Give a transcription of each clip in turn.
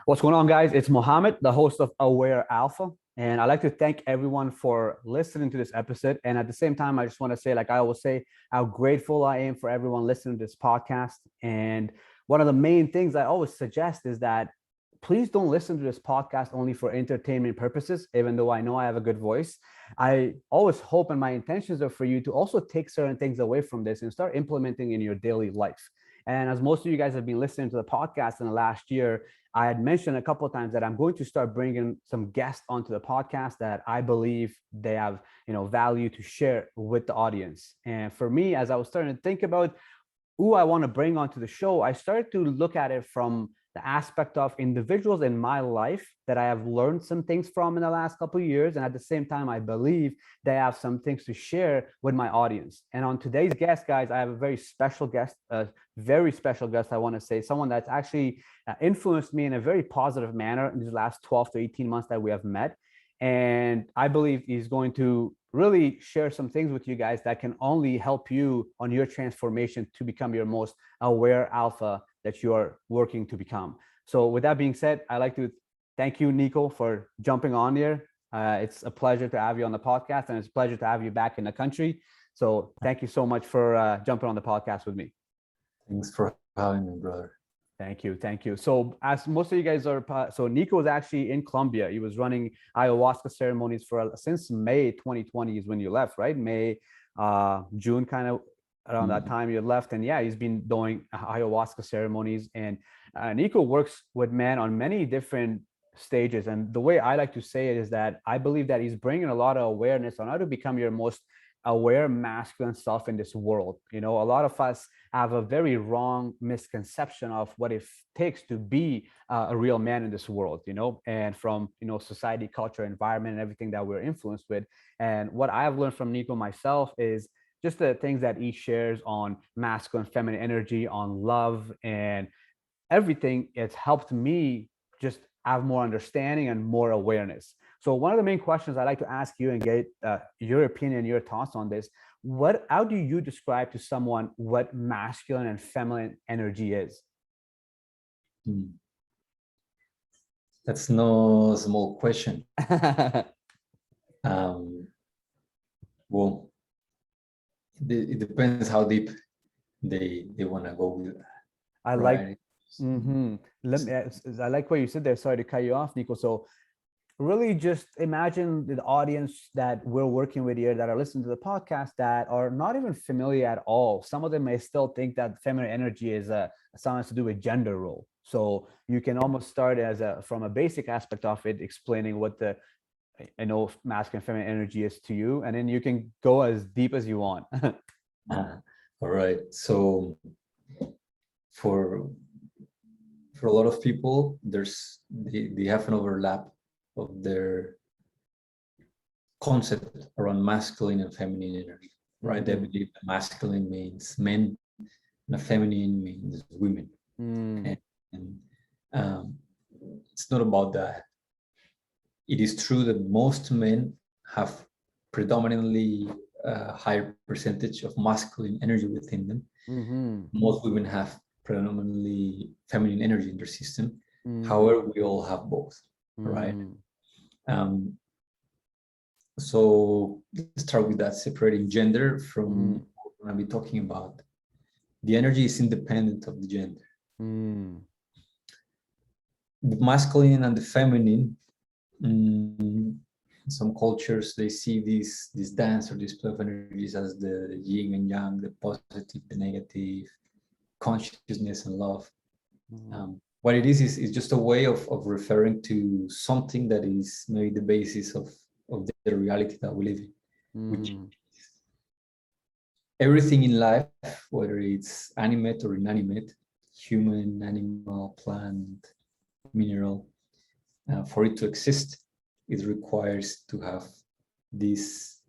What's going on, guys? It's Mohammed, the host of Aware Alpha. And I'd like to thank everyone for listening to this episode. And at the same time, I just want to say, like I always say, how grateful I am for everyone listening to this podcast. And one of the main things I always suggest is that please don't listen to this podcast only for entertainment purposes, even though I know I have a good voice. I always hope and my intentions are for you to also take certain things away from this and start implementing in your daily life. And as most of you guys have been listening to the podcast in the last year, I had mentioned a couple of times that I'm going to start bringing some guests onto the podcast that I believe they have, value to share with the audience. And for me, as I was starting to think about who I want to bring onto the show, I started to look at it from the aspect of individuals in my life that I have learned some things from in the last couple of years. And at the same time, I believe they have some things to share with my audience. And on today's guest, guys, I have a very special guest, I want to say, someone that's actually influenced me in a very positive manner in these last 12 to 18 months that we have met. And I believe he's going to really share some things with you guys that can only help you on your transformation to become your most aware alpha that you are working to become. So with that being said, I'd like to thank you, Nico, for jumping on here. It's a pleasure to have you on the podcast, and it's a pleasure to have you back in the country. So thank you so much for jumping on the podcast with me. Thanks for having me, brother. Thank you. Thank you. So as most of you guys are, so Nico was actually in Colombia. He was running ayahuasca ceremonies since May 2020 is when you left, right? May, June, kind of around that time you left. And yeah, he's been doing ayahuasca ceremonies, and Nico works with men on many different stages. And the way I like to say it is that I believe that he's bringing a lot of awareness on how to become your most aware masculine self in this world. A lot of us have a very wrong misconception of what it takes to be a real man in this world, and from, society, culture, environment, and everything that we're influenced with. And what I've learned from Nico myself is just the things that he shares on masculine, feminine energy, on love, and everything. It's helped me just have more understanding and more awareness. So one of the main questions I'd like to ask you and get your opinion, your thoughts on this, how do you describe to someone what masculine and feminine energy is? That's no small question. Well, it depends how deep they want to go with. I like. I like what you said there. Sorry to cut you off, Nico. So really just imagine the audience that we're working with here that are listening to the podcast that are not even familiar at all. Some of them may still think that feminine energy is something to do with gender role. So you can almost start from a basic aspect of it, explaining what the masculine feminine energy is to you, and then you can go as deep as you want. All right. So for a lot of people, they have an overlap of their concept around masculine and feminine energy, right? They believe that masculine means men and feminine means women. And it's not about that. It is true that most men have predominantly a higher percentage of masculine energy within them. Most women have predominantly feminine energy in their system. However, we all have both, right? So let's start with that, separating gender from what we're going to be talking about. The energy is independent of the gender. The masculine and the feminine, in some cultures, they see this dance or this play of energies as the yin and yang, the positive, the negative, consciousness and love. What it is just a way of referring to something that is maybe the basis of the reality that we live in, which is everything in life, whether it's animate or inanimate, human, animal, plant, mineral, for it to exist, it requires to have these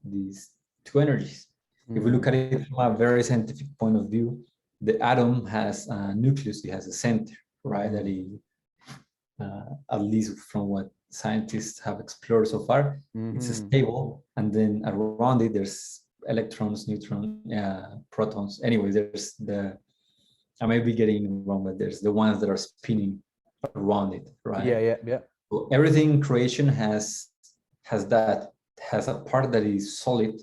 two energies. If we look at it from a very scientific point of view, the atom has a nucleus, it has a center, right? That is, at least from what scientists have explored so far, it's stable, and then around it there's electrons, neutrons, protons. Anyway, there's I may be getting it wrong, but there's the ones that are spinning around it, right? Yeah. So everything in creation has a part that is solid,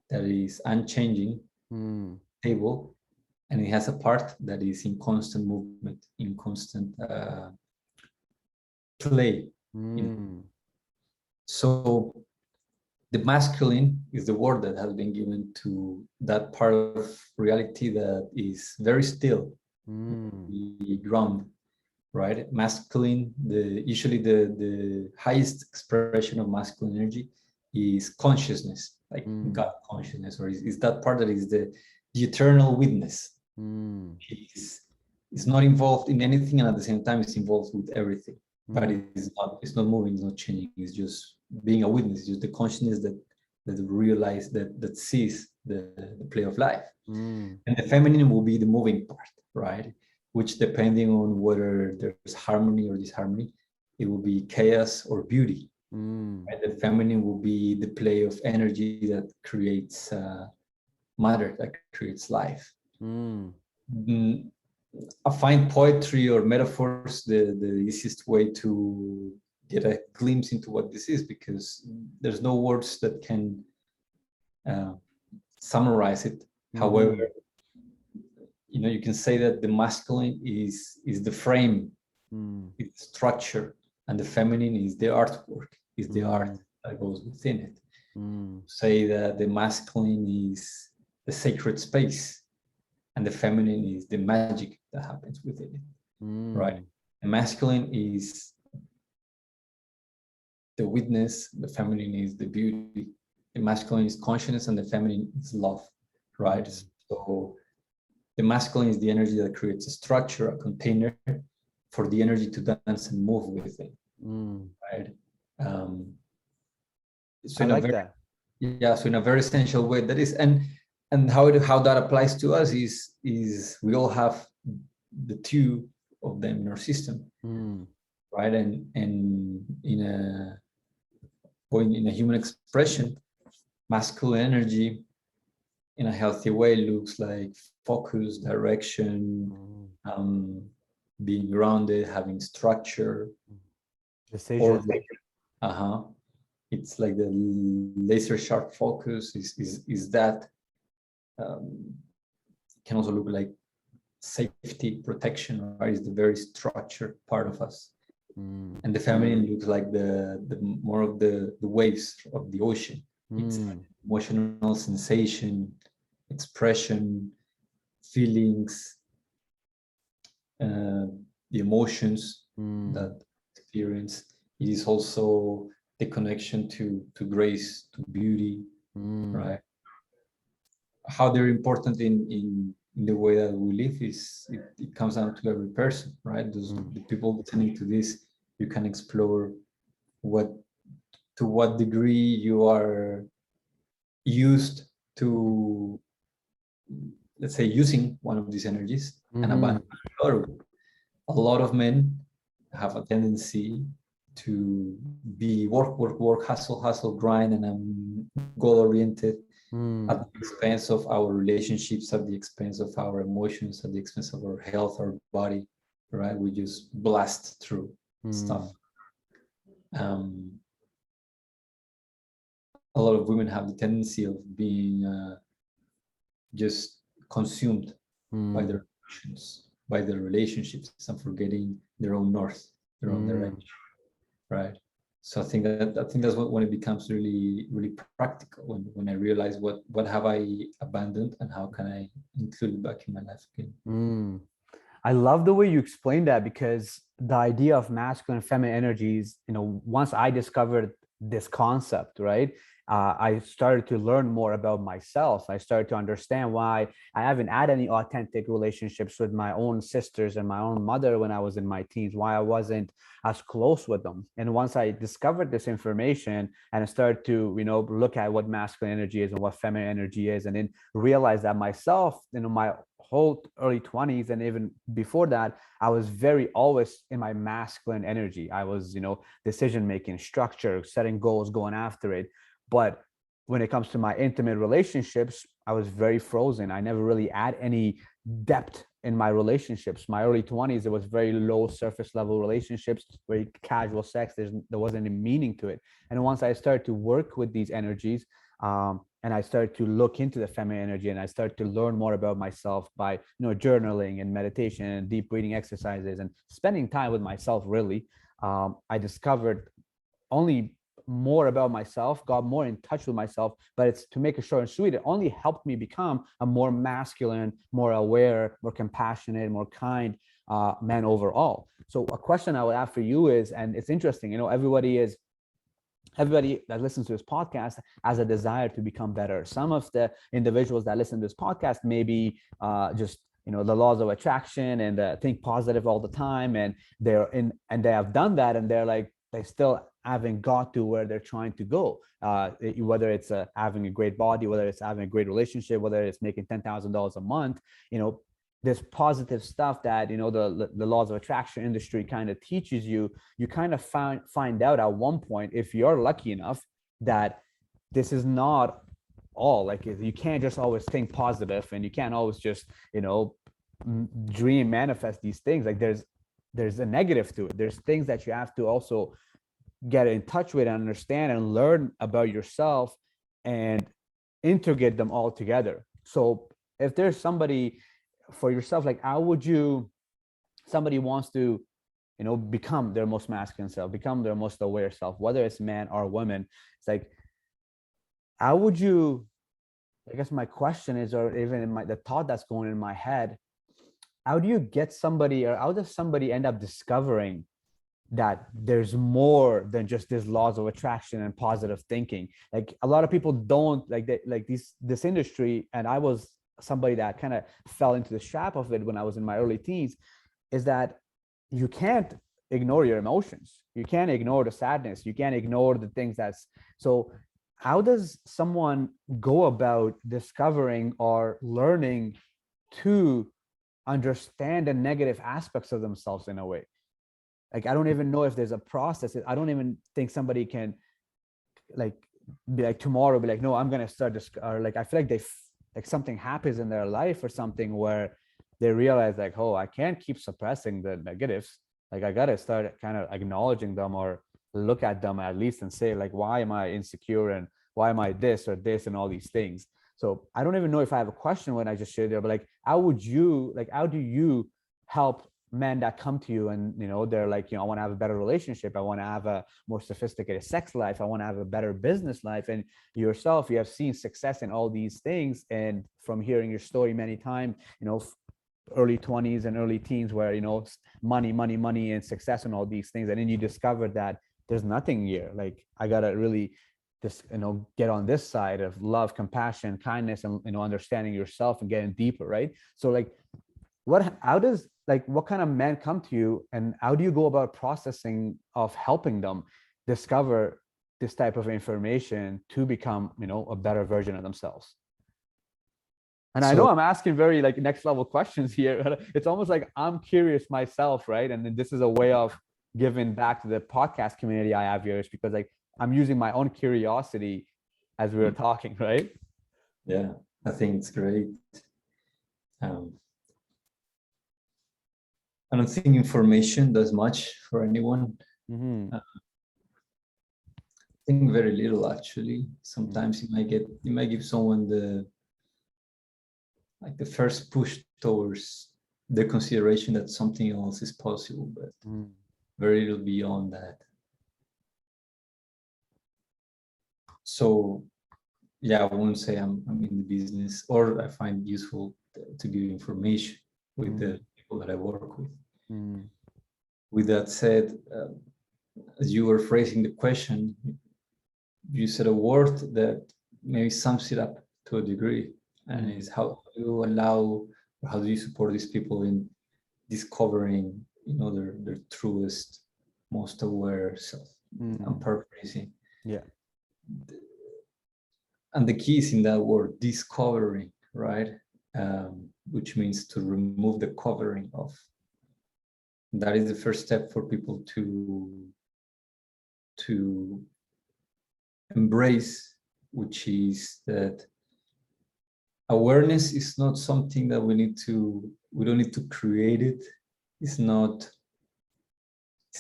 that is unchanging, stable, and it has a part that is in constant movement, in constant play. So the masculine is the word that has been given to that part of reality that is very still, the ground, right? Masculine, usually the highest expression of masculine energy is consciousness, like God consciousness, or is that part that is the eternal witness. It's not involved in anything, and at the same time it's involved with everything, but it's not moving, it's not changing, it's just being a witness, it's just the consciousness that realize that sees the play of life. And the feminine will be the moving part, right? Which, depending on whether there's harmony or disharmony, it will be chaos or beauty. Right? The feminine will be the play of energy that creates matter, that creates life. I find poetry or metaphors the easiest way to get a glimpse into what this is, because there's no words that can summarize it. However, you can say that the masculine is the frame, it's the structure, and the feminine is the artwork, is the art that goes within it. Say that the masculine is the sacred space, and the feminine is the magic that happens within it, right? The masculine is the witness, the feminine is the beauty. The masculine is consciousness, and the feminine is love, right? So the masculine is the energy that creates a structure, a container for the energy to dance and move within, right? So I like that. Yeah, so in a very essential way, that is, and how that applies to us is we all have the two of them in our system, right? And in a human expression, masculine energy in a healthy way looks like focus, direction, being grounded, having structure, decision. It's like the laser sharp focus is that. Can also look like safety, protection, right? Is the very structured part of us. And the feminine looks like the more of the waves of the ocean. It's like emotional sensation, expression, feelings, the emotions that experience. It is also the connection to grace, to beauty, right? How they're important in the way that we live is it comes down to every person, right? The people listening to this, you can explore to what degree you are used to, let's say, using one of these energies and abandon another. A lot of men have a tendency to be work, hustle, grind, and goal-oriented at the expense of our relationships, at the expense of our emotions, at the expense of our health, our body, right? We just blast through stuff. A lot of women have the tendency of being just consumed by their emotions, by their relationships, and forgetting their own north, their own direction, right? So I think that's when it becomes really, really practical, when I realize what have I abandoned and how can I include it back in my life again. I love the way you explained that, because the idea of masculine and feminine energies, once I discovered this concept, right, I started to learn more about myself. I started to understand why I haven't had any authentic relationships with my own sisters and my own mother when I was in my teens, why I wasn't as close with them. And once I discovered this information and I started to, look at what masculine energy is and what feminine energy is, and then realize that myself, my whole early 20s and even before that, I was always in my masculine energy. I was, decision making, structure, setting goals, going after it. But when it comes to my intimate relationships, I was very frozen. I never really had any depth in my relationships. My early 20s, it was very low surface level relationships, very casual sex. There wasn't any meaning to it. And once I started to work with these energies, and I started to look into the feminine energy, and I started to learn more about myself by, journaling and meditation and deep breathing exercises and spending time with myself, really, I discovered only more about myself, got more in touch with myself. But it's, to make it short and sweet, it only helped me become a more masculine, more aware, more compassionate, more kind man overall. So a question I would have for you is, and it's interesting, everybody that listens to this podcast has a desire to become better. Some of the individuals that listen to this podcast maybe just the laws of attraction and think positive all the time, and they have done that, and they're like, they still haven't got to where they're trying to go, whether it's having a great body, whether it's having a great relationship, whether it's making $10,000 a month. This positive stuff that the laws of attraction industry kind of teaches you. You kind of find out at one point, if you're lucky enough, that this is not all, like, you can't just always think positive, and you can't always just dream, manifest these things. Like, there's a negative to it. There's things that you have to also get in touch with and understand and learn about yourself and integrate them all together. So if there's somebody for yourself, like, how would somebody wants to become their most masculine self, become their most aware self, whether it's man or woman, it's like, how would you, I guess my question is, or even in the thought that's going in my head, how do you get somebody, or how does somebody end up discovering that there's more than just these laws of attraction and positive thinking? Like, a lot of people don't this industry, and I was somebody that kind of fell into the trap of it when I was in my early teens, is that you can't ignore your emotions. You can't ignore the sadness. You can't ignore the things so how does someone go about discovering or learning to understand the negative aspects of themselves in a way? Like, I don't even know if there's a process. I don't even think somebody can be like tomorrow, be like, no, I'm going to start this, or like, I feel like something happens in their life or something where they realize, like, oh, I can't keep suppressing the negatives. Like, I got to start kind of acknowledging them, or look at them at least, and say, like, why am I insecure, and why am I this or this, and all these things. So I don't even know if I have a question when I just shared there, but like, how do you help men that come to you and they're like, I want to have a better relationship, I want to have a more sophisticated sex life, I want to have a better business life, and yourself, you have seen success in all these things, and from hearing your story many times, early 20s and early teens, where money and success and all these things, and then you discover that there's nothing here. Like, I gotta really just get on this side of love, compassion, kindness, and understanding yourself and getting deeper, right? So like, what kind of men come to you, and how do you go about processing of helping them discover this type of information to become a better version of themselves? And I know I'm asking very like next level questions here, but it's almost like I'm curious myself, right? And then this is a way of giving back to the podcast community I have here, is because like I'm using my own curiosity as we were talking, right? Yeah, I think it's great. I don't think information does much for anyone. Mm-hmm. I think very little, actually. Sometimes you might give someone the first push towards the consideration that something else is possible, but very little beyond that. So yeah, I wouldn't say I'm in the business, or I find it useful to give information with the people that I work with. With that said, as you were phrasing the question, you said a word that maybe sums it up to a degree, and is how do you allow, or how do you support these people in discovering their truest, most aware self? I'm paraphrasing. Yeah. And the key is in that word, discovering, right? Which means to remove the covering of. That is the first step for people to embrace, which is that awareness is not something that we need to we don't need to create it. It's not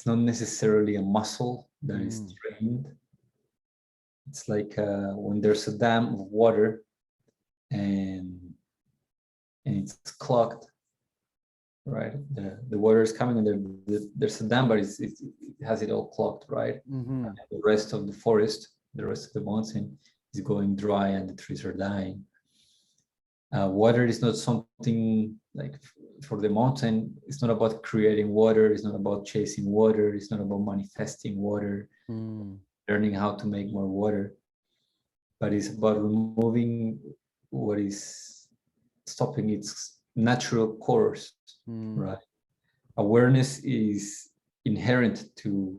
necessarily a muscle that is trained. It's like when there's a dam of water and it's clogged, right? The water is coming and there's a dam, but it has it all clogged, right? And the rest of the forest, the rest of the mountain is going dry and the trees are dying. Water is not something like for the mountain. It's not about creating water. It's not about chasing water. It's not about manifesting water, learning how to make more water. But it's about removing what is stopping its natural course, right? Awareness is inherent to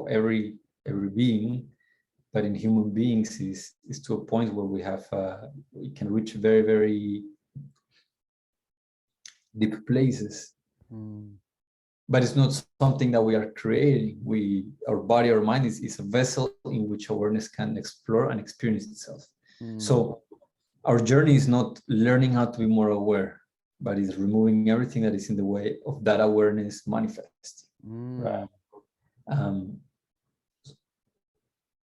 every being, but in human beings is to a point where we can reach very, very deep places. But it's not something that we are creating. Our body, our mind is a vessel in which awareness can explore and experience itself. So our journey is not learning how to be more aware, but is removing everything that is in the way of that awareness manifesting. Right?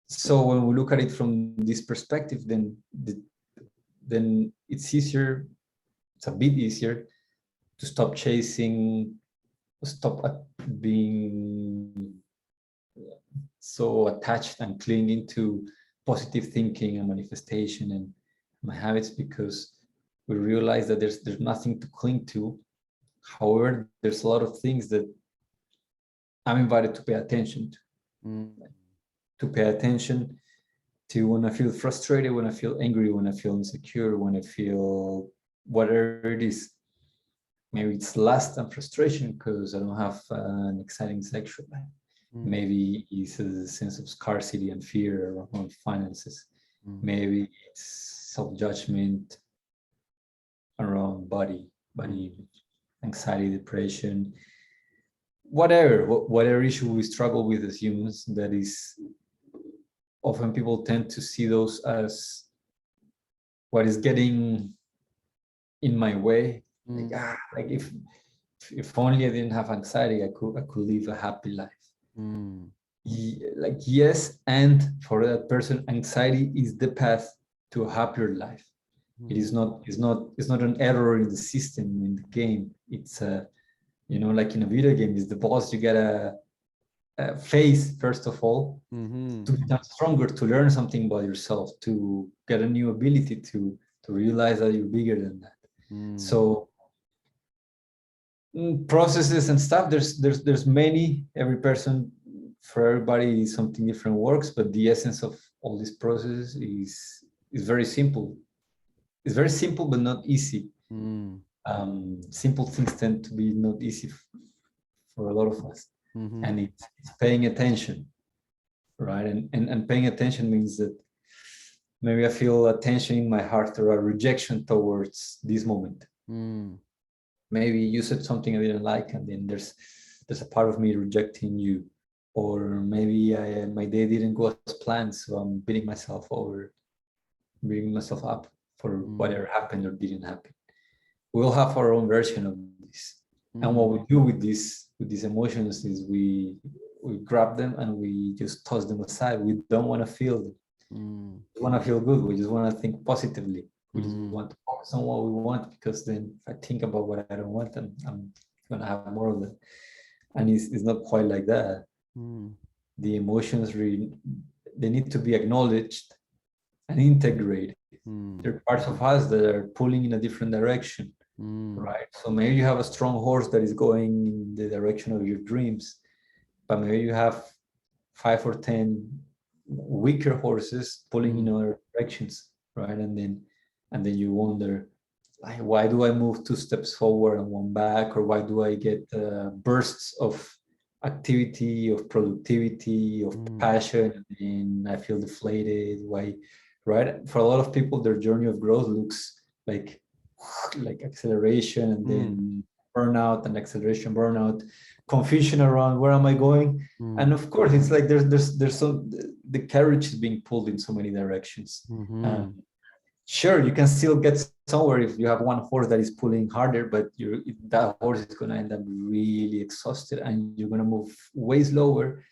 So when we look at it from this perspective, then it's easier. It's a bit easier to stop chasing, stop being so attached and clinging to positive thinking and manifestation and my habits, because we realize that there's nothing to cling to. However, there's a lot of things that I'm invited to pay attention to. To pay attention to when I feel frustrated, when I feel angry, when I feel insecure, when I feel whatever it is. Maybe it's lust and frustration because I don't have an exciting sexual life. Maybe it's a sense of scarcity and fear around finances. Maybe it's self-judgment around body image, anxiety, depression, whatever issue we struggle with as humans. That is, often people tend to see those as what is getting in my way. Like if only I didn't have anxiety, I could live a happy life. Like, yes, and for that person, anxiety is the path to a happier life. It is not. It's not an error in the system, in the game. It's like in a video game, it's the boss you gotta face first of all to become stronger, to learn something about yourself, to get a new ability, to realize that you're bigger than that. So processes and stuff, there's many. Every person, for everybody, something different works, but the essence of all these processes is very simple. It's very simple but not easy. Simple things tend to be not easy for a lot of us. And it's paying attention, right? And paying attention means that maybe I feel a tension in my heart or a rejection towards this moment. Maybe you said something I didn't like, and then there's a part of me rejecting you. Or maybe my day didn't go as planned, so I'm beating myself up for whatever happened or didn't happen. We all have our own version of this. And what we do with these emotions is we grab them and we just toss them aside. We don't want to feel them. We want to feel good. We just want to think positively. We just want to focus on what we want, because then if I think about what I don't want, then I'm going to have more of it. And it's not quite like that. The emotions they need to be acknowledged and integrated. There are parts of us that are pulling in a different direction. Right? So maybe you have a strong horse that is going in the direction of your dreams, but maybe you have 5 or 10 weaker horses pulling in other directions, right? And then you wonder, like, why do I move 2 steps forward and 1 back? Or why do I get bursts of activity, of productivity, of passion, and I feel deflated? Why? Right? For a lot of people, their journey of growth looks like acceleration and then burnout and acceleration, burnout, confusion around where am I going. And of course it's like there's some, the carriage is being pulled in so many directions. sure, you can still get somewhere if you have one horse that is pulling harder, but that horse is going to end up really exhausted, and you're going to move way slower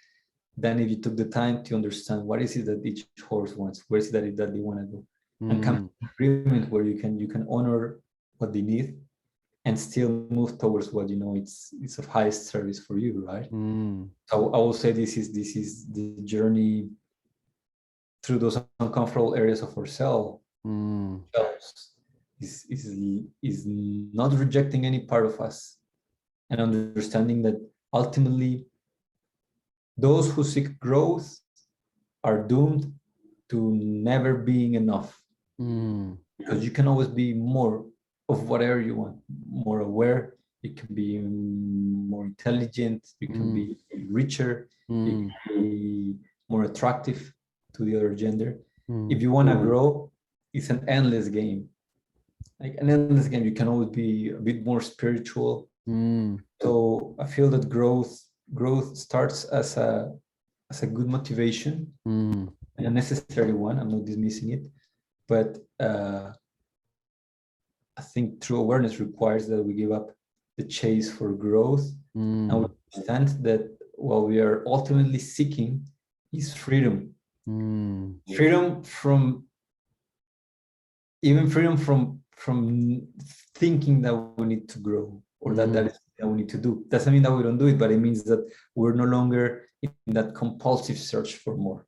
than if you took the time to understand what is it that each horse wants, what is it that they want to do, and come to an agreement where you can honor what they need and still move towards what you know it's of highest service for you, right? So I will say this is the journey through those uncomfortable areas of ourselves. Is not rejecting any part of us and understanding that ultimately those who seek growth are doomed to never being enough, because you can always be more of whatever you want, more aware, you can be more intelligent, you can be richer, you can be more attractive to the other gender. If you want to grow, it's an endless game. Like an endless game, you can always be a bit more spiritual. So I feel that growth starts as a good motivation, and a necessary one. I'm not dismissing it, but I think true awareness requires that we give up the chase for growth, and we understand that what we are ultimately seeking is freedom. Freedom from thinking that we need to grow, or that is that we need to do. Doesn't mean that we don't do it, but it means that we're no longer in that compulsive search for more.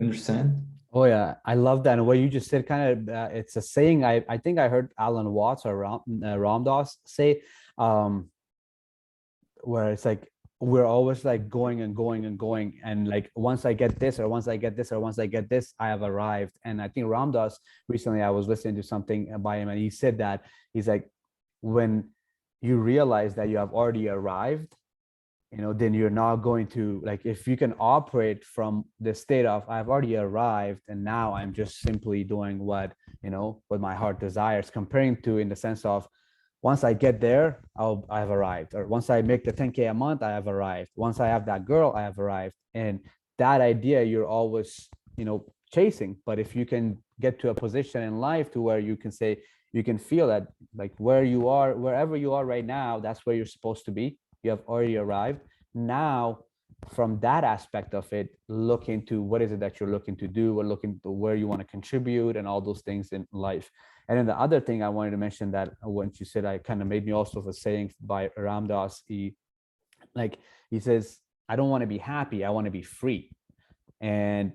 Understand? Oh yeah, I love that. And what you just said, kind of, it's a saying. I think I heard Alan Watts or Ram Dass say, where it's like we're always like going and going and going, and like once I get this, or once I get this, or once I get this, I have arrived. And I think Ram Dass, recently I was listening to something by him, and he said that he's like, when you realize that you have already arrived, then you're not going to, like, if you can operate from the state of I've already arrived and now I'm just simply doing what my heart desires, comparing to in the sense of once I get there, I've arrived, or once I make the 10K a month, I have arrived. Once I have that girl, I have arrived. And that idea you're always, chasing. But if you can get to a position in life to where you can say, you can feel that like wherever you are right now, that's where you're supposed to be. You have already arrived. Now, from that aspect of it, look into what is it that you're looking to do, or look into where you want to contribute, and all those things in life. And then the other thing I wanted to mention, that once you said, I kind of made me also of a saying by Ram Dass. He says, I don't want to be happy, I want to be free. And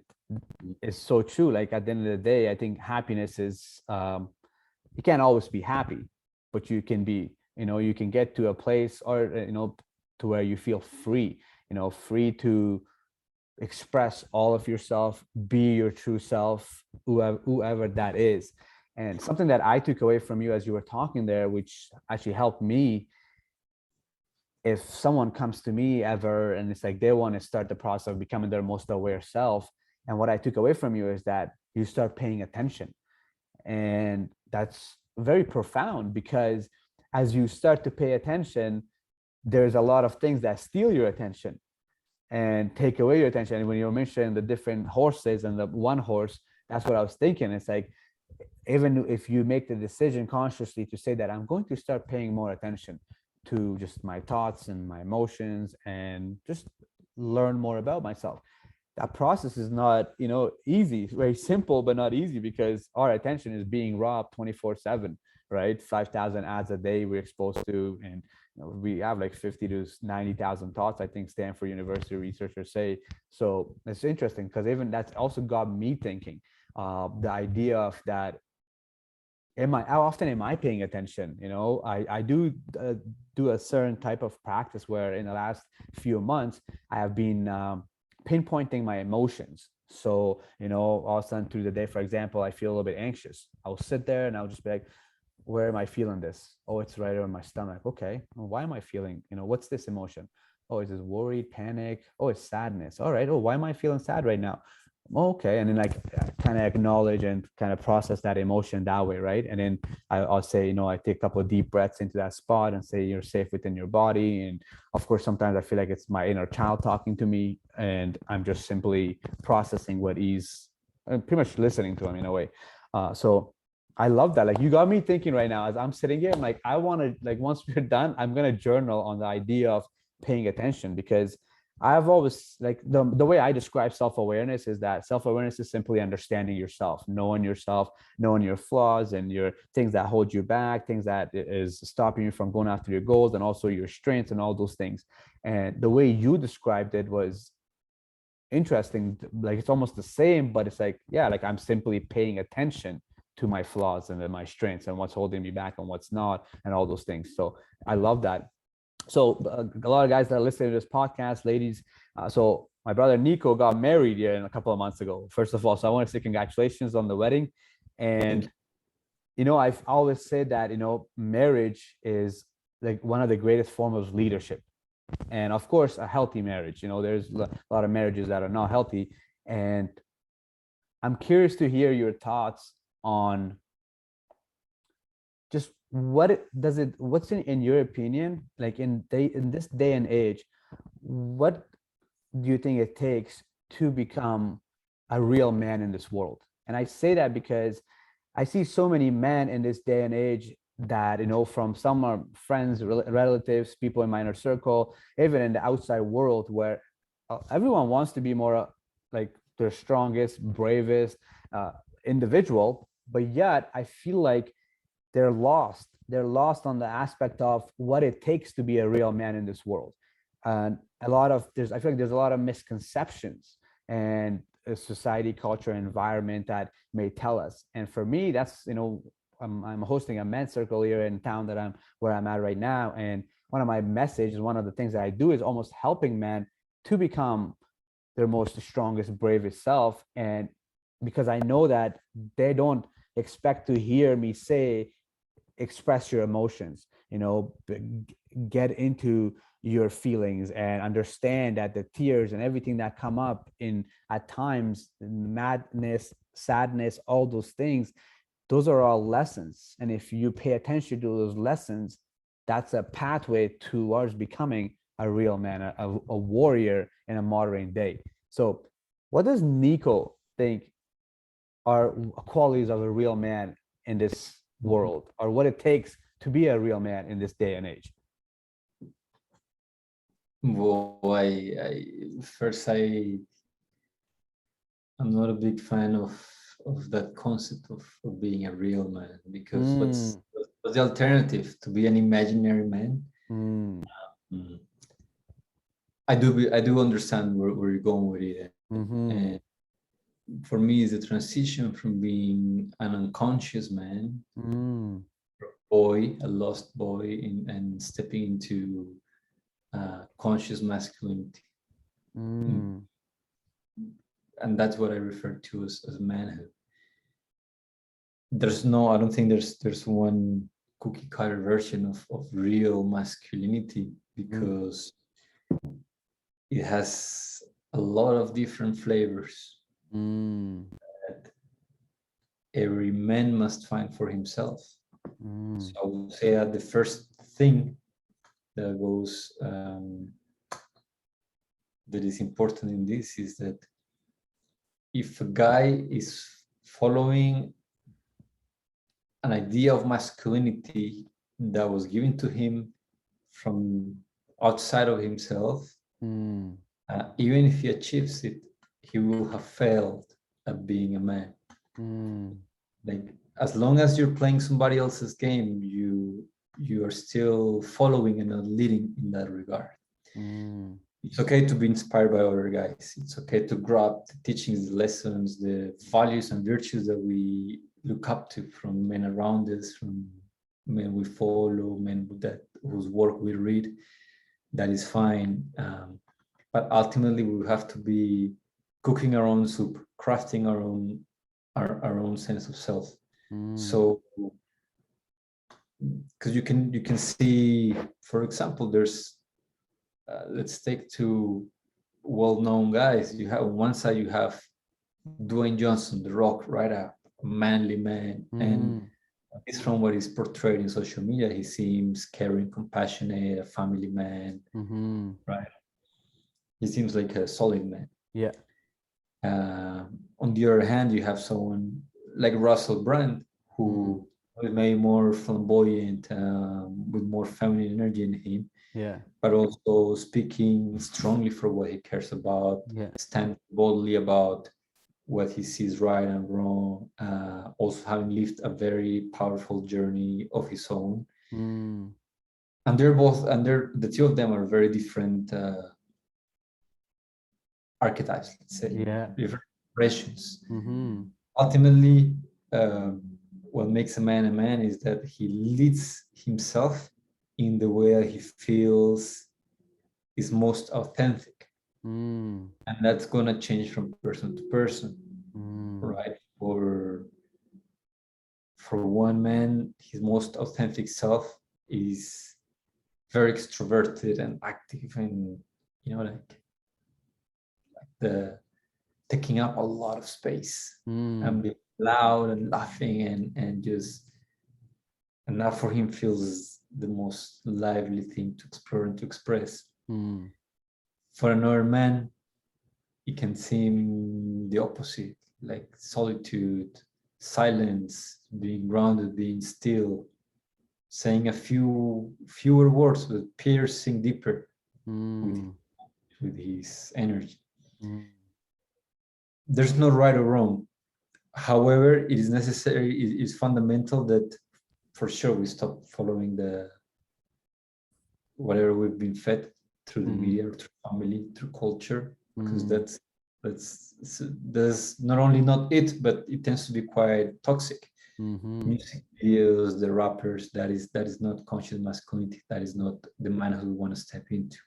it's so true. Like at the end of the day, I think happiness is, you can't always be happy, but you can be, you can get to a place, or to where you feel free, free to express all of yourself, be your true self, whoever that is. And something that I took away from you as you were talking there, which actually helped me, if someone comes to me ever and it's like they want to start the process of becoming their most aware self, and what I took away from you is that you start paying attention. And that's very profound, because as you start to pay attention, there's a lot of things that steal your attention and take away your attention. And when you're mentioning the different horses and the one horse, that's what I was thinking. It's like, even if you make the decision consciously to say that I'm going to start paying more attention to just my thoughts and my emotions, and just learn more about myself, that process is not easy. It's very simple, but not easy, because our attention is being robbed 24/7, right? 5,000 ads a day we're exposed to, and we have like 50 to 90,000 thoughts, I think Stanford University researchers say. So it's interesting, because even that's also got me thinking, the idea of that, how often am I paying attention? I do do a certain type of practice where in the last few months I have been pinpointing my emotions. So all of a sudden through the day, for example, I feel a little bit anxious, I'll sit there and I'll just be like, where am I feeling this? Oh, it's right on my stomach. Okay, well, why am I feeling, what's this emotion? Oh, is this worry, panic? Oh, it's sadness. All right. Oh, why am I feeling sad right now? Okay. And then like kind of acknowledge and kind of process that emotion that way, right? And then I'll say, I take a couple of deep breaths into that spot and say you're safe within your body. And of course, sometimes I feel like it's my inner child talking to me, and I'm just simply processing what he's, pretty much listening to him in a way. So I love that. Like you got me thinking right now as I'm sitting here. I'm like, I want to like once we're done, I'm gonna journal on the idea of paying attention because I've always like the way I describe self-awareness is that self-awareness is simply understanding yourself, knowing your flaws and your things that hold you back, things that is stopping you from going after your goals, and also your strengths and all those things. And the way you described it was interesting. Like it's almost the same, but it's like, yeah, like I'm simply paying attention to my flaws and then my strengths and what's holding me back and what's not, and all those things. So I love that. So a lot of guys that are listening to this podcast, ladies. So my brother Nico got married here in a couple of months ago. First of all, so I want to say congratulations on the wedding. And I've always said that marriage is like one of the greatest forms of leadership, and of course a healthy marriage. There's a lot of marriages that are not healthy, and I'm curious to hear your thoughts on just what's in your opinion, like in this day and age, what do you think it takes to become a real man in this world? And I say that because I see so many men in this day and age that, from some are friends, relatives, people in my inner circle, even in the outside world, where everyone wants to be more like their strongest, bravest individual, but yet I feel like they're lost. They're lost on the aspect of what it takes to be a real man in this world. And I feel like there's a lot of misconceptions and society, culture, environment that may tell us. And for me, that's, I'm hosting a men's circle here in town where I'm at right now. And one of my messages, one of the things that I do is almost helping men to become their most strongest, bravest self. And because I know that they don't expect to hear me say, express your emotions, get into your feelings and understand that the tears and everything that come up in at times, madness, sadness, all those things, those are all lessons. And if you pay attention to those lessons, that's a pathway towards becoming a real man, a warrior in a modern day. So what does Nico think are qualities of a real man in this world, or what it takes to be a real man in this day and age? Well, I'm not a big fan of that concept of being a real man, because what's the alternative? To be an imaginary man? I do understand where you're going with it. And for me, it's a transition from being an unconscious man, a lost boy, and stepping into conscious masculinity. And that's what I refer to as manhood. I don't think there's one cookie cutter version of real masculinity, because it has a lot of different flavors that every man must find for himself. So I would say that the first thing that goes that is important in this is that if a guy is following an idea of masculinity that was given to him from outside of himself, even if he achieves it, he will have failed at being a man. Like, as long as you're playing somebody else's game, you are still following and not leading in that regard. It's okay to be inspired by other guys. It's okay to grab the teachings, the lessons, the values and virtues that we look up to from men around us, from men we follow, men whose work we read. That is fine. But ultimately, we have to be cooking our own soup, crafting our own sense of self. So, because you can see, for example, there's let's take two well-known guys. You have on one side, you have Dwayne Johnson, The Rock, right? A manly man, and it's from what is portrayed in social media. He seems caring, compassionate, a family man, right? He seems like a solid man. Yeah. On the other hand, you have someone like Russell Brand, who is maybe more flamboyant, with more feminine energy in him, but also speaking strongly for what he cares about, stand boldly about what he sees right and wrong, also having lived a very powerful journey of his own. And they're both, and the two of them are very different archetypes, let's say, different expressions. Ultimately, what makes a man is that he leads himself in the way that he feels is most authentic. And that's going to change from person to person, right? For one man, his most authentic self is very extroverted and active, and like the taking up a lot of space and being loud and laughing and just, and that for him feels the most lively thing to explore and to express. For another man, it can seem the opposite, like solitude, silence, being grounded, being still, saying a fewer words but piercing deeper with his energy. There's no right or wrong. However, it is necessary, it is fundamental that for sure we stop following whatever we've been fed through the media, or through family, through culture, because that's not only not it, but it tends to be quite toxic. Music videos, the rappers, that is not conscious masculinity. That is not the manhood we want to step into.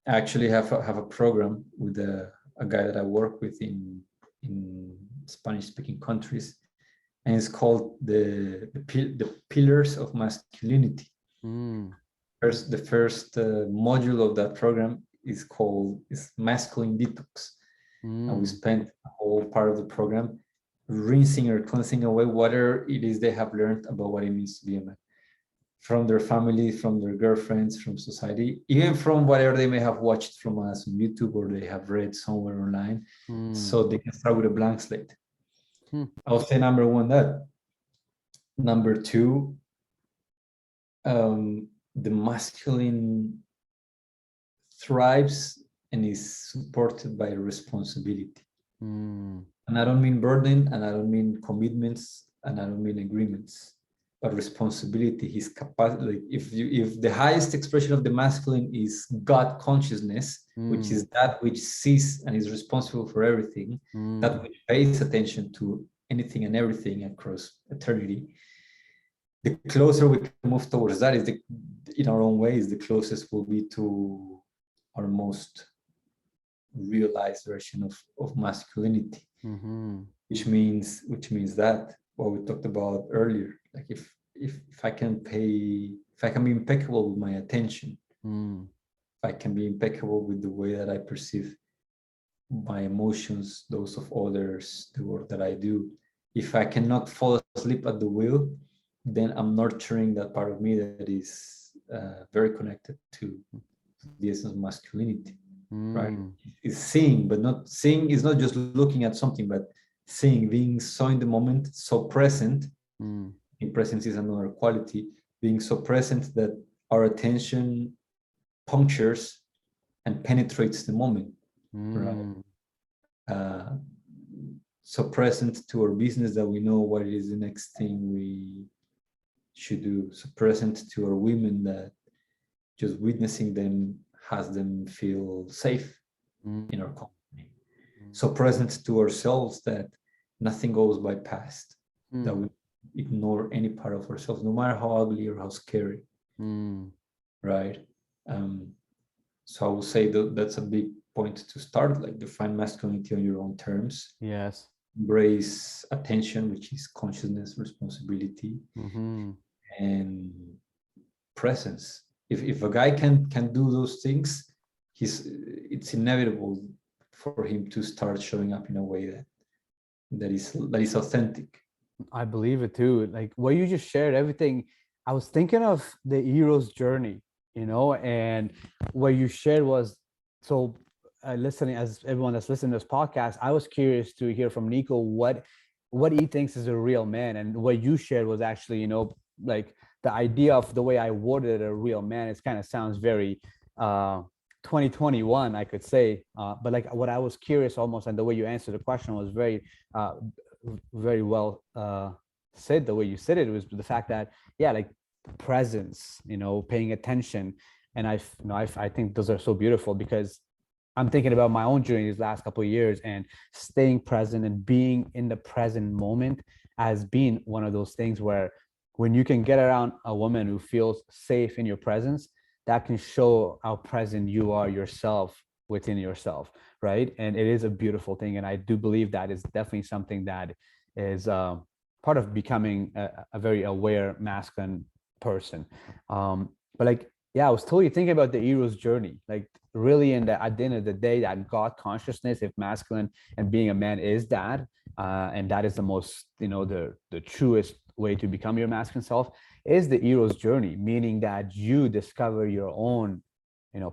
I actually have a program with a guy that I work with in Spanish-speaking countries, and it's called the Pillars of Masculinity. The first module of that program is Masculine Detox, and we spent a whole part of the program rinsing or cleansing away whatever it is they have learned about what it means to be a man, from their family, from their girlfriends, from society, even from whatever they may have watched from us on YouTube or they have read somewhere online. So they can start with a blank slate. I'll say number one, that. Number two, the masculine thrives and is supported by responsibility. And I don't mean burden, and I don't mean commitments, and I don't mean agreements, but responsibility, his capacity. If the highest expression of the masculine is God consciousness, which is that which sees and is responsible for everything, that which pays attention to anything and everything across eternity, the closer we can move towards that is in our own ways, the closest will be to our most realized version of masculinity, which means that what we talked about earlier, like if I can be impeccable with my attention, if I can be impeccable with the way that I perceive my emotions, those of others, the work that I do, if I cannot fall asleep at the wheel, then I'm nurturing that part of me that is very connected to the essence of masculinity, right? It's seeing, but not seeing is not just looking at something, but seeing, being so in the moment, so present. In presence is another quality, being so present that our attention punctures and penetrates the moment, right? So present to our business that we know what is the next thing we should do. So present to our women that just witnessing them has them feel safe in our company. So present to ourselves that nothing goes by past, that we ignore any part of ourselves, no matter how ugly or how scary, right? So I would say that's a big point to start, like define masculinity on your own terms. Yes. Embrace attention, which is consciousness, responsibility, and presence. If a guy can do those things, it's inevitable for him to start showing up in a way that is authentic. I believe it too. Like what you just shared, everything. I was thinking of the hero's journey, and what you shared was, so listening, as everyone that's listening to this podcast, I was curious to hear from Nico what he thinks is a real man, and what you shared was actually, like the idea of the way I worded a real man. It kind of sounds very 2021, I could say, but like what I was curious almost, and the way you answered the question was uh, very well said. The way you said it was the fact that, yeah, like presence, paying attention. And I think those are so beautiful, because I'm thinking about my own journey these last couple of years, and staying present and being in the present moment has been one of those things where when you can get around a woman who feels safe in your presence, that can show how present you are yourself within yourself, right? And it is a beautiful thing. And I do believe that is definitely something that is part of becoming a very aware masculine person. But like, yeah, I was totally thinking about the hero's journey, like really at the end of the day, that God consciousness, if masculine and being a man is that, and that is the most, the truest way to become your masculine self, is the hero's journey, meaning that you discover your own,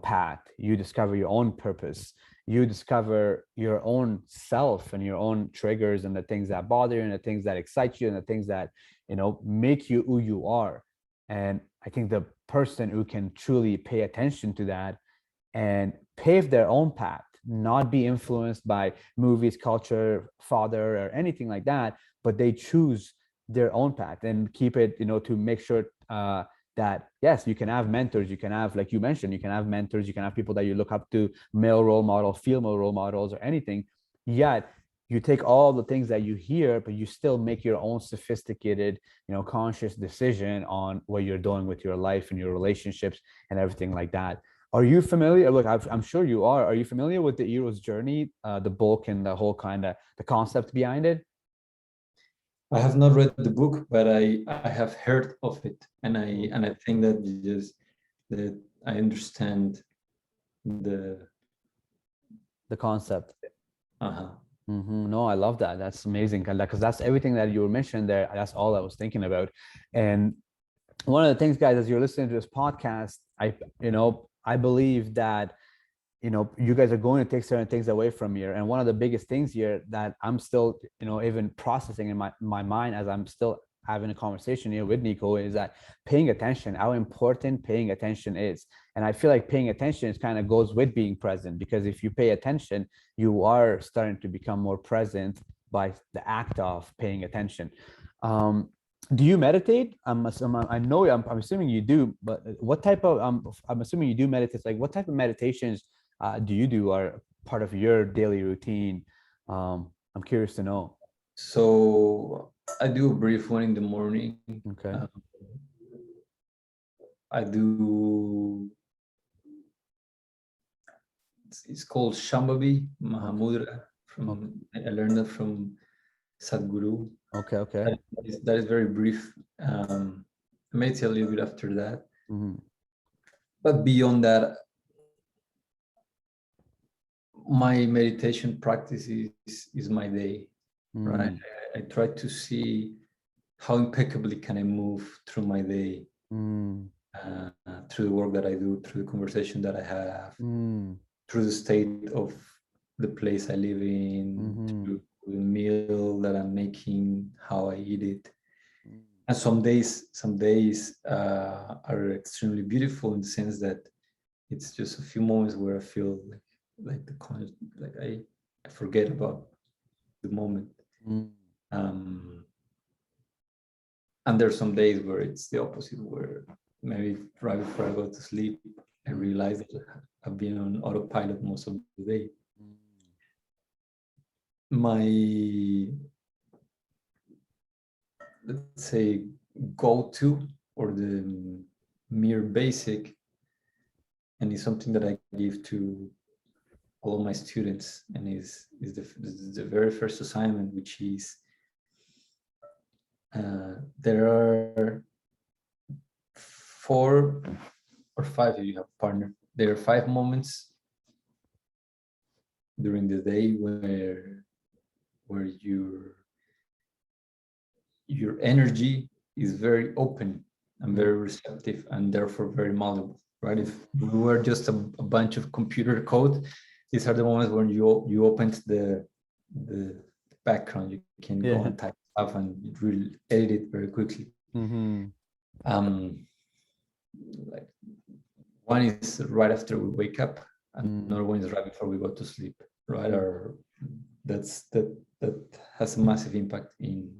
path, you discover your own purpose, you discover your own self and your own triggers, and the things that bother you, and the things that excite you, and the things that, make you who you are. And I think the person who can truly pay attention to that and pave their own path, not be influenced by movies, culture, father, or anything like that, but they choose their own path and keep it, to make sure that, yes, you can have mentors, you can have, like you mentioned, you can have mentors, you can have people that you look up to, male role model, female role models, or anything. Yet you take all the things that you hear, but you still make your own sophisticated, conscious decision on what you're doing with your life and your relationships and everything like that. Are you familiar? Look, I'm sure you are. Are you familiar with the hero's journey, the book, and the whole kind of the concept behind it? I have not read the book, but I have heard of it, and I think that that I understand the concept. uh-huh. No, I love that. That's amazing, because that's everything that you were mentioning there. That's all I was thinking about. And one of the things, guys, as you're listening to this podcast, I believe that, you guys are going to take certain things away from here. And one of the biggest things here that I'm still, even processing in my mind as I'm still having a conversation here with Nico, is that paying attention, how important paying attention is. And I feel like paying attention is kind of goes with being present, because if you pay attention, you are starting to become more present by the act of paying attention. Do you meditate? I'm assuming you do, but what type of, I'm assuming you do meditate. Like, what type of meditations do you do, are part of your daily routine? I'm curious to know. So I do a brief one in the morning. Okay. I do. It's called Shambhavi Mahamudra. I learned that from Sadhguru. Okay. That is very brief. I meditate a little bit after that. But beyond that, my meditation practice is my day, right? I try to see how impeccably can I move through my day, through the work that I do, through the conversation that I have, through the state of the place I live in, through the meal that I'm making, how I eat it. And some days are extremely beautiful, in the sense that it's just a few moments where I feel like I forget about the moment. And there's some days where it's the opposite, where maybe right before I go to sleep, I realize that I've been on autopilot most of the day. My, let's say, go-to, or the mere basic, and it's something that I give to all my students, and is the very first assignment, which is there are 4 or 5, if you have a partner, there are 5 moments during the day where your energy is very open and very receptive, and therefore very malleable, right? If we were just a bunch of computer code, these are the moments when you opened the background. You can go and type stuff and it will edit it very quickly. Like one is right after we wake up, and another one is right before we go to sleep, right? Or that has a massive impact in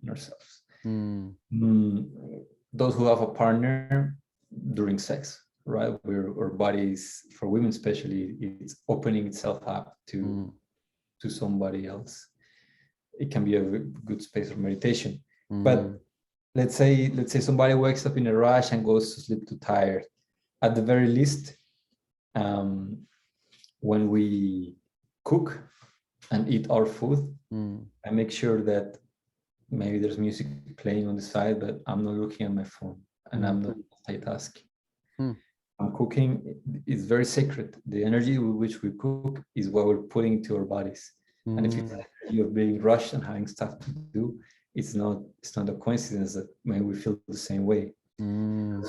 ourselves. Those who have a partner during sex, right? Where our bodies, for women especially, it's opening itself up to somebody else. It can be a good space for meditation. But let's say somebody wakes up in a rush and goes to sleep too tired. At the very least, when we cook and eat our food, I make sure that maybe there's music playing on the side, but I'm not looking at my phone and I'm not multitasking. I'm cooking, it's very sacred. The energy with which we cook is what we're putting into our bodies. And if it's you're being rushed and having stuff to do, it's not a coincidence that maybe we feel the same way. So,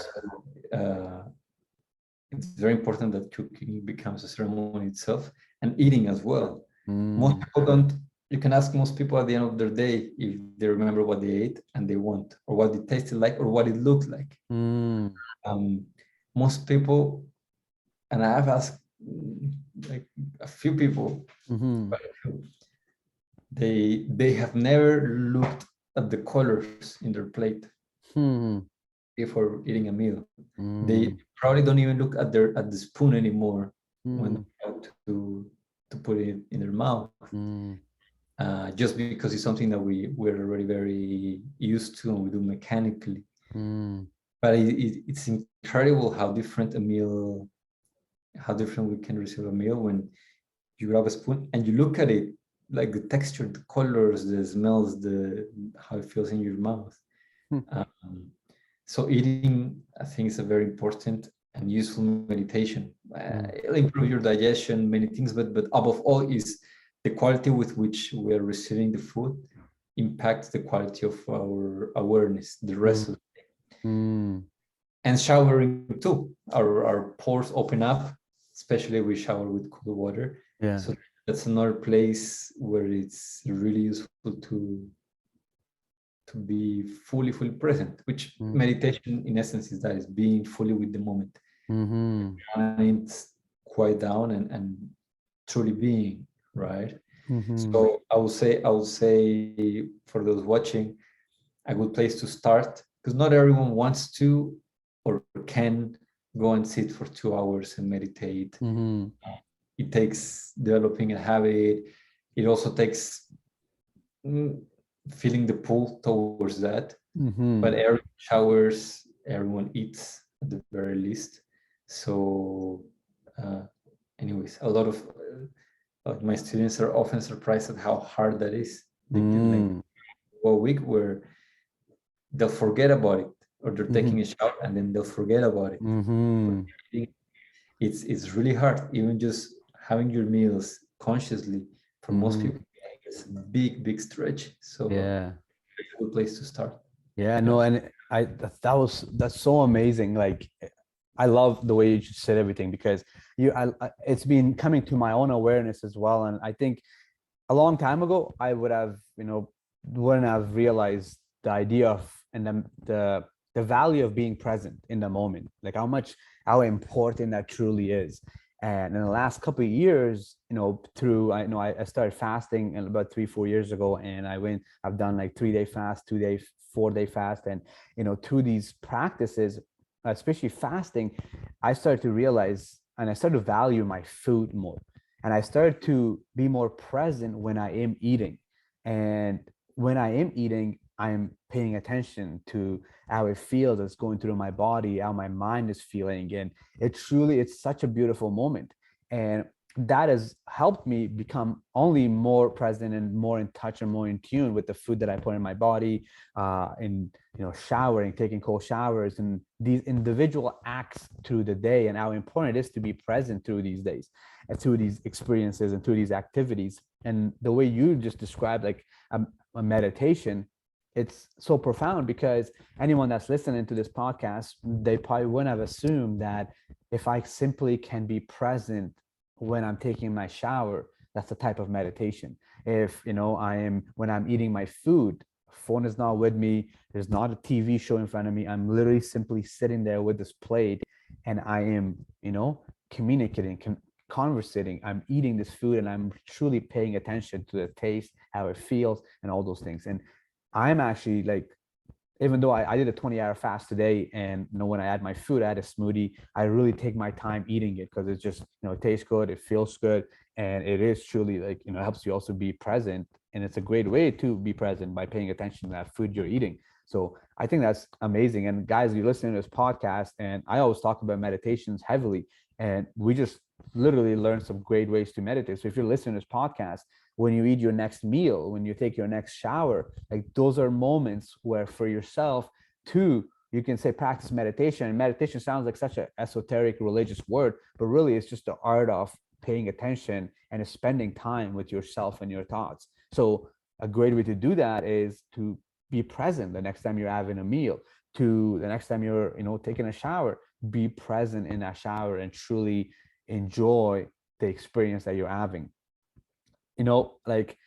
it's very important that cooking becomes a ceremony itself, and eating as well. Most people don't. You can ask most people at the end of their day if they remember what they ate and they want, or what it tasted like, or what it looked like. Most people, and I have asked like a few people, they have never looked at the colors in their plate before eating a meal. They probably don't even look at the spoon anymore when they're about to put it in their mouth. Just because it's something that we're already very used to and we do mechanically. But it's incredible how different we can receive a meal when you grab a spoon and you look at it, like the texture, the colors, the smells, how it feels in your mouth. So eating, I think, is a very important and useful meditation. It'll improve your digestion, many things, but above all is the quality with which we are receiving the food impacts the quality of our awareness, the rest of the day. And showering too. Our pores open up, especially we shower with cool water. So that's another place where it's really useful to be fully present, which meditation in essence is that, is being fully with the moment. Mind quiet down and truly being, right? So I would say for those watching, a good place to start, because not everyone wants to or can go and sit for 2 hours and meditate. It takes developing a habit. It also takes feeling the pull towards that. But everyone showers, everyone eats at the very least. So anyways, a lot of my students are often surprised at how hard that is. They can like a week where they'll forget about it, or they're taking a shower and then they'll forget about it. It's really hard. Even just having your meals consciously, for most people, it's a big stretch. So it's a good place to start. No, and that's so amazing. Like, I love the way you just said everything, because it's been coming to my own awareness as well. And I think a long time ago, I would have, wouldn't have realized the idea of and the value of being present in the moment, like how important that truly is. And in the last couple of years, I started fasting about 3-4 years ago, and I've done like 3-day fast, 2-day, 4-day fast. And, through these practices, especially fasting, I started to realize, and I started to value my food more. And I started to be more present when I am eating. And when I am eating, I'm paying attention to how it feels, it's going through my body, how my mind is feeling. And it's such a beautiful moment. And that has helped me become only more present and more in touch and more in tune with the food that I put in my body, in showering, taking cold showers, and these individual acts through the day, and how important it is to be present through these days and through these experiences and through these activities. And the way you just described, like a meditation, it's so profound, because anyone that's listening to this podcast, they probably wouldn't have assumed that if I simply can be present when I'm taking my shower, that's a type of meditation. If, when I'm eating my food, phone is not with me, there's not a TV show in front of me, I'm literally simply sitting there with this plate, and I am, communicating, conversating, I'm eating this food, and I'm truly paying attention to the taste, how it feels, and all those things. And I'm actually like, even though I did a 20-hour fast today, and when I add my food, I had a smoothie, I really take my time eating it, because it's just, it tastes good, it feels good, and it is truly like, it helps you also be present. And it's a great way to be present by paying attention to that food you're eating. So I think that's amazing. And guys, you're listening to this podcast, and I always talk about meditations heavily, and we just literally learned some great ways to meditate. So if you're listening to this podcast, when you eat your next meal, when you take your next shower, like those are moments where for yourself too, you can say practice meditation. And meditation sounds like such an esoteric religious word, but really it's just the art of paying attention and spending time with yourself and your thoughts. So a great way to do that is to be present the next time you're having a meal, to the next time you're, taking a shower, be present in that shower and truly enjoy the experience that you're having. Like,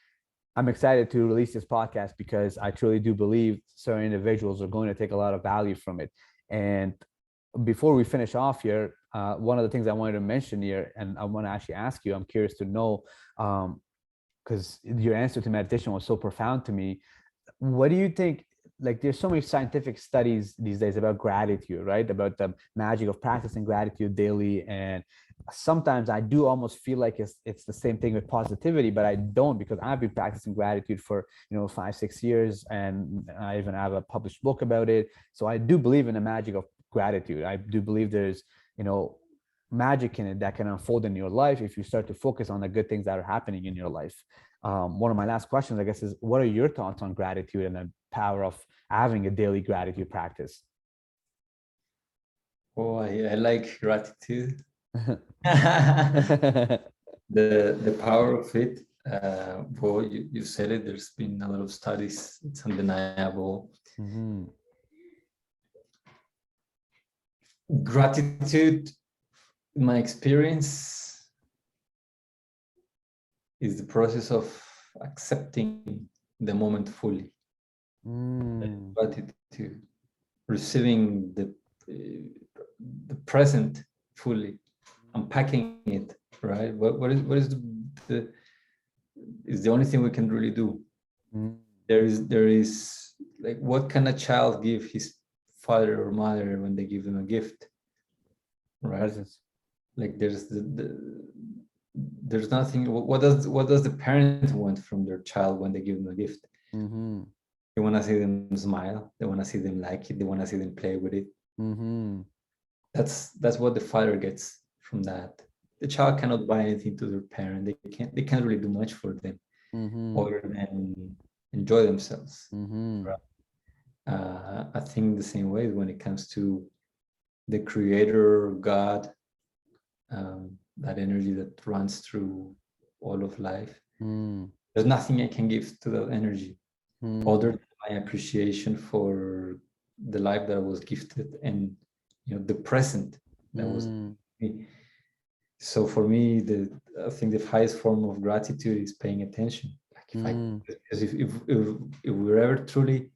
I'm excited to release this podcast because I truly do believe certain individuals are going to take a lot of value from it. And before we finish off here, one of the things I wanted to mention here, and I want to actually ask you, I'm curious to know, because your answer to meditation was so profound to me. What do you think? Like, there's so many scientific studies these days about gratitude, right? About the magic of practicing gratitude daily. And sometimes I do almost feel like it's the same thing with positivity, but I don't, because I've been practicing gratitude for 5-6 years, and I even have a published book about it. So I do believe in the magic of gratitude. I do believe there's magic in it that can unfold in your life if you start to focus on the good things that are happening in your life. One of my last questions, I guess, is what are your thoughts on gratitude and the power of having a daily gratitude practice? Oh, I like gratitude. The power of it. Well, you said it. There's been a lot of studies. It's undeniable. Mm-hmm. Gratitude, in my experience, is the process of accepting the moment fully. Gratitude, receiving the present fully, unpacking it. Right? What is the is the only thing we can really do. There is like, what can a child give his father or mother when they give them a gift? Right? Presence. Like, there's nothing. What does the parent want from their child when they give them a gift? Mm-hmm. They want to see them smile. They want to see them like it. They want to see them play with it. Mm-hmm. That's what the father gets from that. The child cannot buy anything to their parent. They can't really do much for them, Mm-hmm. other than enjoy themselves. Mm-hmm. I think the same way when it comes to the creator, God, that energy that runs through all of life. There's nothing I can give to that energy other than my appreciation for the life that I was gifted, and the present that was me. So for me, I think the highest form of gratitude is paying attention. Like, if we're ever truly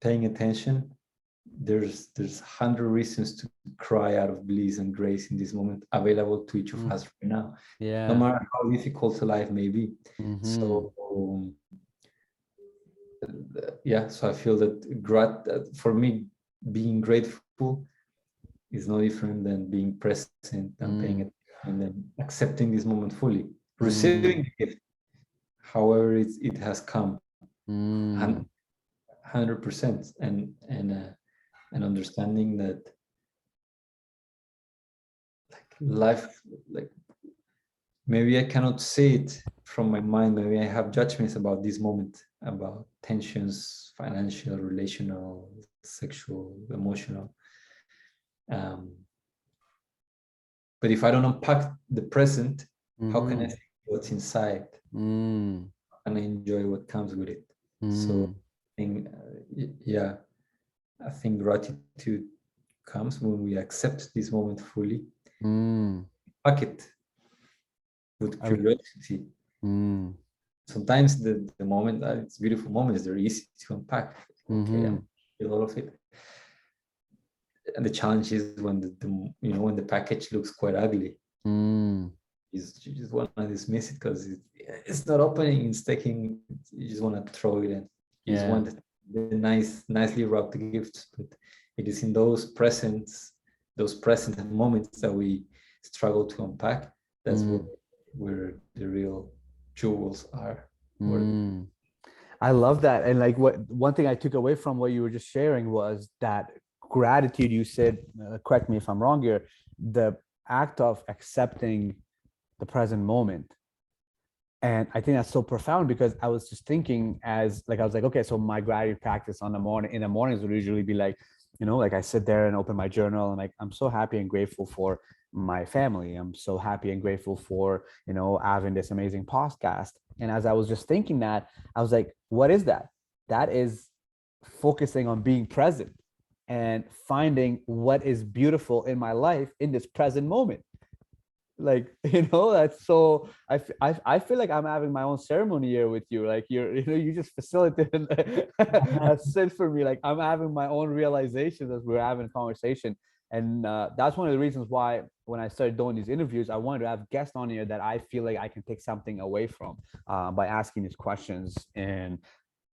paying attention, there's 100 reasons to cry out of bliss and grace in this moment, available to each of us right now. Yeah. No matter how difficult life may be. So yeah, so I feel that for me, being grateful is no different than being present and paying attention and then accepting this moment fully, receiving the gift, however it has come, 100%, and understanding that, like, life, like, maybe I cannot see it from my mind. Maybe I have judgments about this moment, about tensions, financial, relational, sexual, emotional. But if I don't unpack the present, how can I see what's inside? And I enjoy what comes with it. So I think, I think gratitude comes when we accept this moment fully, pack it, with curiosity. Sometimes the moment, it's beautiful moments, they're easy to unpack. Okay, I feel all of it. And the challenge is when when the package looks quite ugly. You just want to dismiss it because it's not opening, it's taking, you just want to throw it in. You just want the nicely wrapped gifts, but it is in those present moments that we struggle to unpack. That's where the real jewels are. I love that. And like one thing I took away from what you were just sharing was that gratitude. You said, correct me if I'm wrong here, the act of accepting the present moment. And I think that's so profound, because I was just thinking I was like, okay, so my gratitude practice in the mornings would usually be like, like I sit there and open my journal and like, I'm so happy and grateful for my family. I'm so happy and grateful for, having this amazing podcast. And as I was just thinking that, I was like, what is that? That is focusing on being present and finding what is beautiful in my life in this present moment. Like, that's so, I feel like I'm having my own ceremony here with you. Like you just facilitated a sit for me. Like I'm having my own realizations as we're having a conversation. And that's one of the reasons why when I started doing these interviews, I wanted to have guests on here that I feel like I can take something away from by asking these questions. And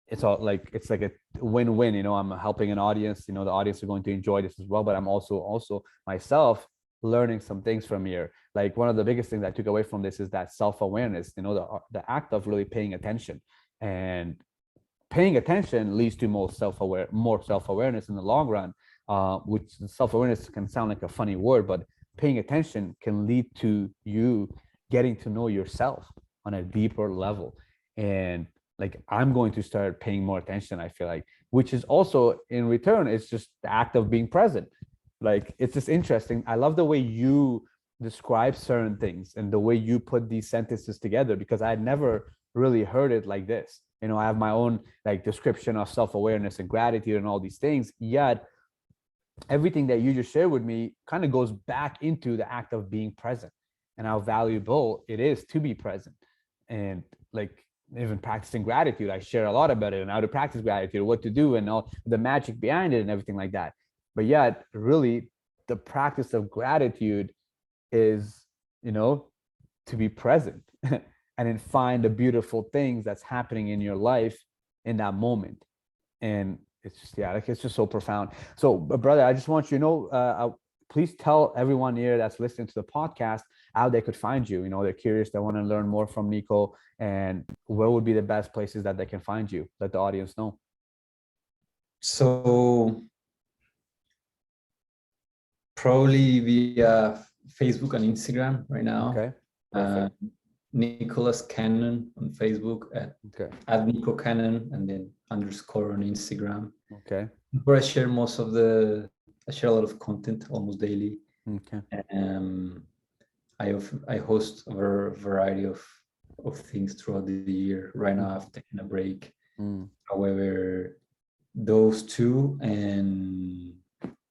it's all like, it's like a win-win. I'm helping an audience, the audience are going to enjoy this as well, but I'm also myself learning some things from here. Like one of the biggest things I took away from this is that self-awareness, the act of really paying attention. And paying attention leads to more self-awareness in the long run, which self-awareness can sound like a funny word, but paying attention can lead to you getting to know yourself on a deeper level. And like, I'm going to start paying more attention, I feel like, which is also in return, it's just the act of being present. Like, it's just interesting. I love the way you describe certain things and the way you put these sentences together, because I had never really heard it like this. I have my own like description of self-awareness and gratitude and all these things, yet everything that you just shared with me kind of goes back into the act of being present and how valuable it is to be present. And like, even practicing gratitude, I share a lot about it and how to practice gratitude, what to do, and all the magic behind it and everything like that. But yet, really, the practice of gratitude is, to be present and then find the beautiful things that's happening in your life in that moment. And it's just, it's just so profound. So, brother, I just want you to know, please tell everyone here that's listening to the podcast how they could find you. They're curious, they want to learn more from Nico, and where would be the best places that they can find you? Let the audience know. So probably via Facebook and Instagram right now. Okay. Perfect. Nicolas Canon on Facebook at Nico Canon, and then _on Instagram. Okay. Where I share I share a lot of content almost daily. Okay. I host a variety of things throughout the year. Right now I've taken a break. However, those two, and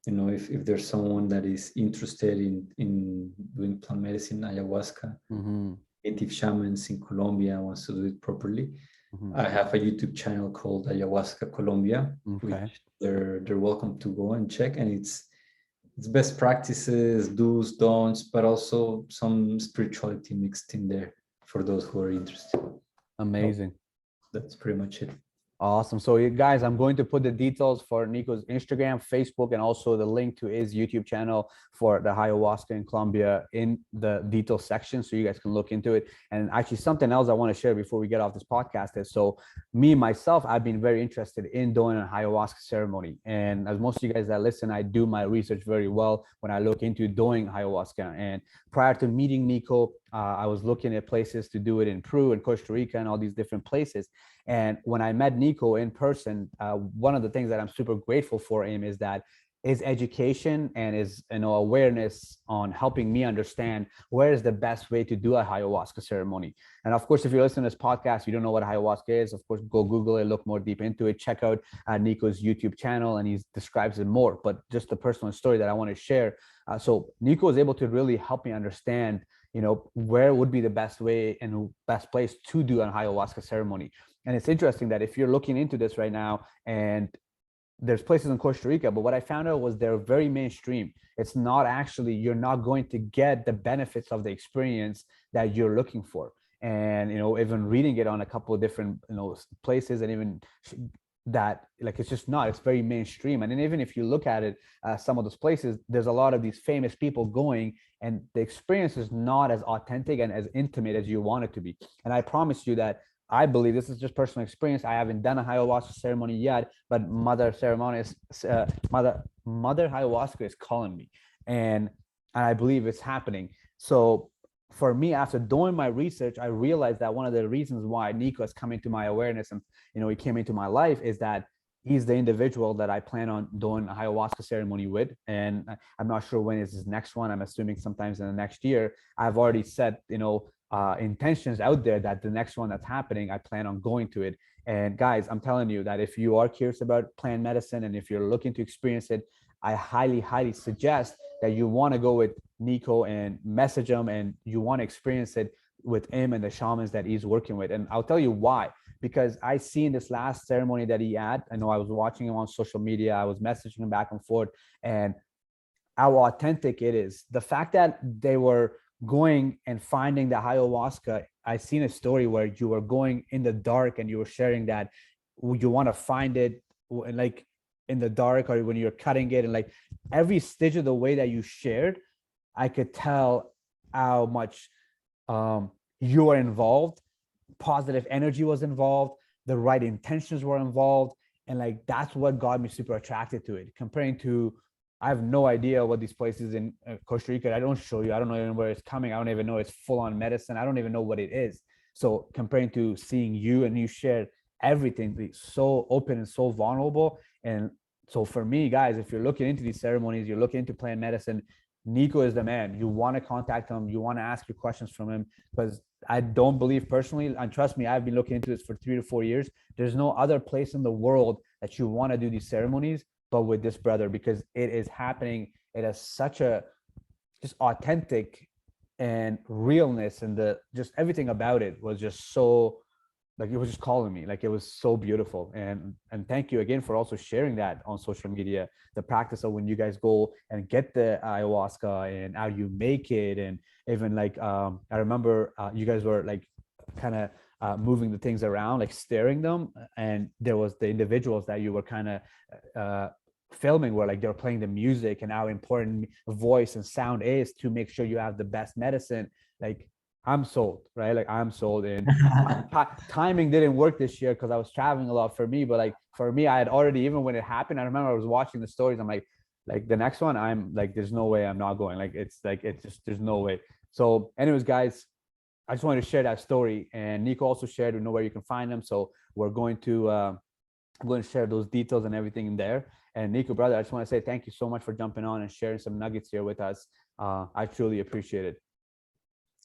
if there's someone that is interested in doing plant medicine, ayahuasca, native shamans in Colombia, wants to do it properly, I have a YouTube channel called Ayahuasca Colombia, which they're welcome to go and check. And it's best practices, do's, don'ts, but also some spirituality mixed in there for those who are interested. Amazing. So that's pretty much it. Awesome. So you guys, I'm going to put the details for Nico's Instagram, Facebook, and also the link to his YouTube channel for the ayahuasca in Colombia in the details section, so you guys can look into it. And actually, something else I want to share before we get off this podcast is, so me, myself, I've been very interested in doing an ayahuasca ceremony. And as most of you guys that listen, I do my research very well when I look into doing ayahuasca. And prior to meeting Nico, I was looking at places to do it in Peru and Costa Rica and all these different places. And when I met Nico in person, one of the things that I'm super grateful for him is that his education and his awareness on helping me understand where is the best way to do a ayahuasca ceremony. And of course, if you're listening to this podcast, you don't know what ayahuasca is, of course, go Google it, look more deep into it, check out Nico's YouTube channel, and he describes it more. But just the personal story that I want to share. So Nico was able to really help me understand where would be the best way and best place to do an ayahuasca ceremony. And it's interesting that if you're looking into this right now, and there's places in Costa Rica, but what I found out was they're very mainstream. It's not actually, you're not going to get the benefits of the experience that you're looking for. And, even reading it on a couple of different, places, and even that, like, it's just not, it's very mainstream. And then even if you look at it, some of those places, there's a lot of these famous people going, and the experience is not as authentic and as intimate as you want it to be. And I promise you that I believe, this is just personal experience, I haven't done a ayahuasca ceremony yet, but Mother Ayahuasca is calling me, and I believe it's happening. So for me, after doing my research, I realized that one of the reasons why Nicolas come into my awareness, and he came into my life, is that he's the individual that I plan on doing a ayahuasca ceremony with. And I'm not sure when is his next one. I'm assuming sometimes in the next year. I've already set intentions out there that the next one that's happening, I plan on going to it. And guys, I'm telling you that if you are curious about plant medicine, and if you're looking to experience it, I highly suggest that you want to go with Nico and message him, and you want to experience it with him and the shamans that he's working with. And I'll tell you why. Because I seen this last ceremony that he had. I know I was watching him on social media. I was messaging him back and forth, and how authentic it is. The fact that they were going and finding the ayahuasca. I seen a story where you were going in the dark, and you were sharing that you want to find it like in the dark, or when you're cutting it, and like every stitch of the way that you shared, I could tell how much you are involved. Positive energy was involved, the right intentions were involved, and like that's what got me super attracted to it. Comparing to, I have no idea what these places in Costa Rica, I don't show you, I don't know even where it's coming, I don't even know it's full-on medicine, I don't even know what it is. So comparing to seeing you, and you shared everything so open and so vulnerable. And so for me, guys, if you're looking into these ceremonies, you're looking into plant medicine, Nico is the man. You want to contact him, you want to ask your questions from him, because I don't believe personally, and trust me, I've been looking into this for 3 to 4 years, there's no other place in the world that you want to do these ceremonies but with this brother, because it is happening. It has such a just authentic and realness, and the just everything about it was just so, like, it was just calling me, like it was so beautiful. And thank you again for also sharing that on social media, the practice of when you guys go and get the ayahuasca, and how you make it. And even like I remember you guys were like kind of moving the things around, like stirring them, and there was the individuals that you were kind of filming where like they're playing the music, and how important voice and sound is to make sure you have the best medicine. Like, I'm sold, right? Like, I'm sold. And timing didn't work this year because I was traveling a lot for me. But like for me, I had already, even when it happened, I remember I was watching the stories. I'm like the next one, I'm like, there's no way I'm not going. Like, it's just, there's no way. So anyways, guys, I just wanted to share that story. And Nico also shared, we know where you can find them. So we're going to share those details and everything in there. And Nico, brother, I just want to say thank you so much for jumping on and sharing some nuggets here with us. I truly appreciate it.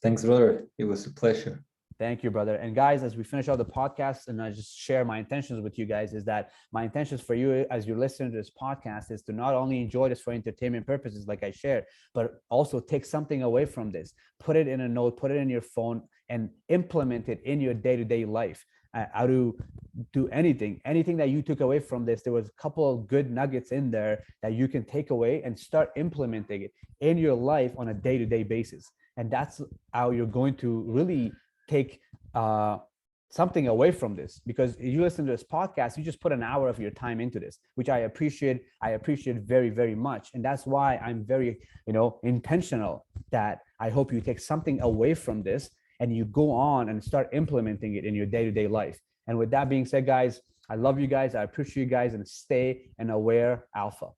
Thanks, brother. It was a pleasure. Thank you, brother. And guys, as we finish out the podcast, and I just share my intentions with you guys, is that my intentions for you as you're listening to this podcast is to not only enjoy this for entertainment purposes, like I shared, but also take something away from this, put it in a note, put it in your phone, and implement it in your day-to-day life. How to do anything that you took away from this. There was a couple of good nuggets in there that you can take away and start implementing it in your life on a day-to-day basis. And that's how you're going to really take something away from this. Because if you listen to this podcast, you just put an hour of your time into this, which I appreciate very, very much. And that's why I'm very, intentional that I hope you take something away from this and you go on and start implementing it in your day-to-day life. And with that being said, guys, I love you guys. I appreciate you guys, and stay an aware alpha.